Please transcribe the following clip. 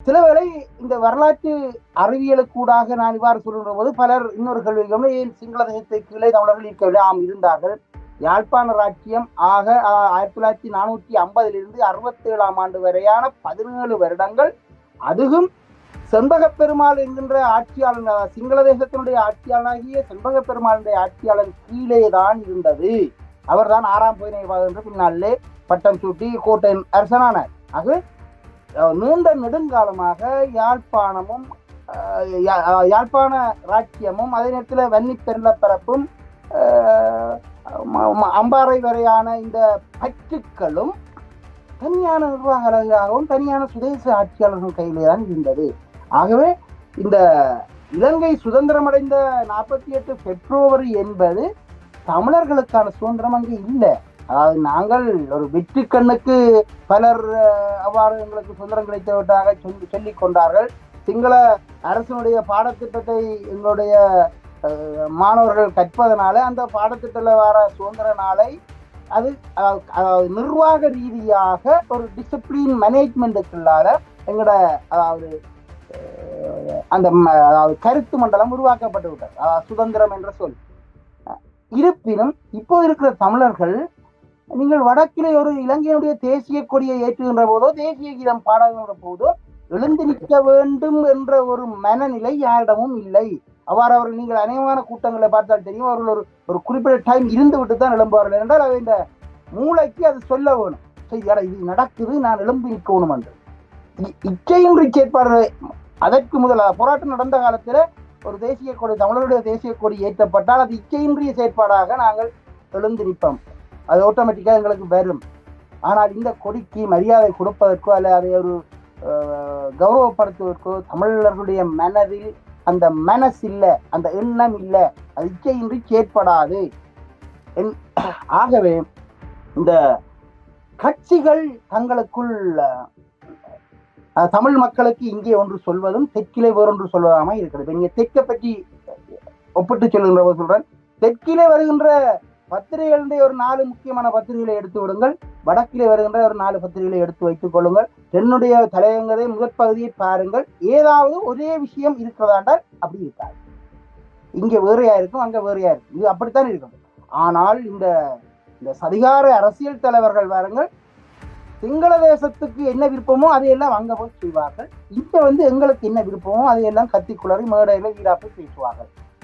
சிலவேளை இந்த வரலாற்று அறிவியலுக்கூடாக நான் இவ்வாறு சொல்கின்ற போது பலர் இன்னொரு கேள்விகளும் ஏன் சிங்கள தேசத்தை கீழே தமிழர்கள் இருக்கவில்லை? இருந்தார்கள். யாழ்ப்பாண ராஜ்யம் 1950 67 வரையான 17 வருடங்கள், அதுவும் செண்பக பெருமாள் என்கின்ற ஆட்சியாளர், சிங்கள தேசத்தினுடைய ஆட்சியாளனாகிய செண்பக பெருமாளுடைய ஆட்சியாளர் கீழே தான் இருந்தது. அவர் தான் 6ஆம் பொய்னை என்று பின்னாலே பட்டம் சூட்டி கோட்டை அரசனானார். ஆக நீண்ட நெடுங்காலமாக யாழ்ப்பாணமும் யாழ்ப்பாண ராஜ்யமும் அதே நேரத்தில் வன்னி பெருளப்பரப்பும் அம்பாறை வரையான இந்த பற்றுக்களும் தனியான நிர்வாகங்களும் தனியான சுதேச ஆட்சியாளர்கள் கையிலே தான் இருந்தது. ஆகவே இந்த இலங்கை சுதந்திரமடைந்த 48 பிப்ரவரி என்பது தமிழர்களுக்கான சுதந்திரம் அங்கு இல்லை. அதாவது நாங்கள் ஒரு வெற்றி கண்ணுக்கு பலர் அவ்வாறு எங்களுக்கு சுதந்திரம் கிடைத்தவற்றாக சொல்லிக் கொண்டார்கள். சிங்கள அரசனுடைய பாடத்திட்டத்தை எங்களுடைய மாணவர்கள் கற்பதனால அந்த பாடத்திட்டத்தில் வர சுதந்திர நாளை அது நிர்வாக ரீதியாக ஒரு டிசிப்ளின் மேனேஜ்மெண்ட்டுக்குள்ளால எங்களோட அதாவது அந்த அதாவது கருத்து மண்டலம் உருவாக்கப்பட்டு விட்டது, சுதந்திரம் என்ற சொல். இருப்பினும் இப்போது இருக்கிற தமிழர்கள், நீங்கள் வடக்கிலே ஒரு இலங்கையினுடைய தேசிய கொடியை ஏற்றுகின்ற போதோ தேசிய கீதம் பாடுகின்ற போதோ எழுந்து நிற்க வேண்டும் என்ற ஒரு மனநிலை யாரிடமும் இல்லை. அவ்வாறு அவர்கள் நீங்கள் அநேகமான கூட்டங்களை பார்த்தால் தெரியும், அவர்கள் ஒரு குறிப்பிட்ட டைம் இருந்து விட்டு தான் எழும்புவார்கள். என்றால் அவை இந்த மூளைக்கு அது சொல்ல வேணும், சரி இது நடக்குது, நான் எழும்பி நிற்கணும் என்று. இச்சையின்றி செயற்பாடு அதற்கு முதல் போராட்டம் நடந்த காலத்தில் ஒரு தேசிய கொடி, தமிழருடைய தேசிய கொடி ஏற்றப்பட்டால் அது இச்சையின்றிய செயற்பாடாக நாங்கள் எழுந்து நிற்போம், அது ஆட்டோமேட்டிக்காக எங்களுக்கு வரும். ஆனால் இந்த கொடிக்கு மரியாதை கொடுப்பதற்கோ அல்ல அதை ஒரு கௌரவப்படுத்துவதற்கோ தமிழர்களுடைய மனதில் அந்த மனசு இல்லை, அந்த எண்ணம் இல்லை, அது இச்சையின்றி செயற்படாது. ஆகவே இந்த கட்சிகள் தங்களுக்குள் தமிழ் மக்களுக்கு இங்கே ஒன்று சொல்வதும் தெற்கிலே வேறொன்று சொல்வதாம இருக்கிறது. நீங்க தெற்கை பற்றி ஒப்பிட்டு சொல்லுகின்ற சொல்றேன், தெற்கிலே வருகின்ற பத்திரிகைகளுடைய ஒரு 4 முக்கியமான பத்திரிகைகளை எடுத்து விடுங்கள், வடக்கிலே வருகின்ற ஒரு 4 பத்திரிகைகளை எடுத்து வைத்துக் கொள்ளுங்கள், என்னுடைய தலையங்கதை முதற் பகுதியை பாருங்கள், ஏதாவது ஒரே விஷயம் இருக்கிறதாண்டால் அப்படி இருக்காது. இங்க வேறையா இருக்கும், அங்க வேறையா இருக்கும், இது அப்படித்தான் இருக்கும். ஆனால் இந்த சதிகார அரசியல் தலைவர்கள் பாருங்கள், சிங்கள தேசத்துக்கு என்ன விருப்பமோ அதையெல்லாம் அங்க போய் செய்வார்கள், இங்க எங்களுக்கு என்ன விருப்பமோ அதையெல்லாம் கத்திக்குளறி மேடையில வீராப்பை பேசுவார்கள்.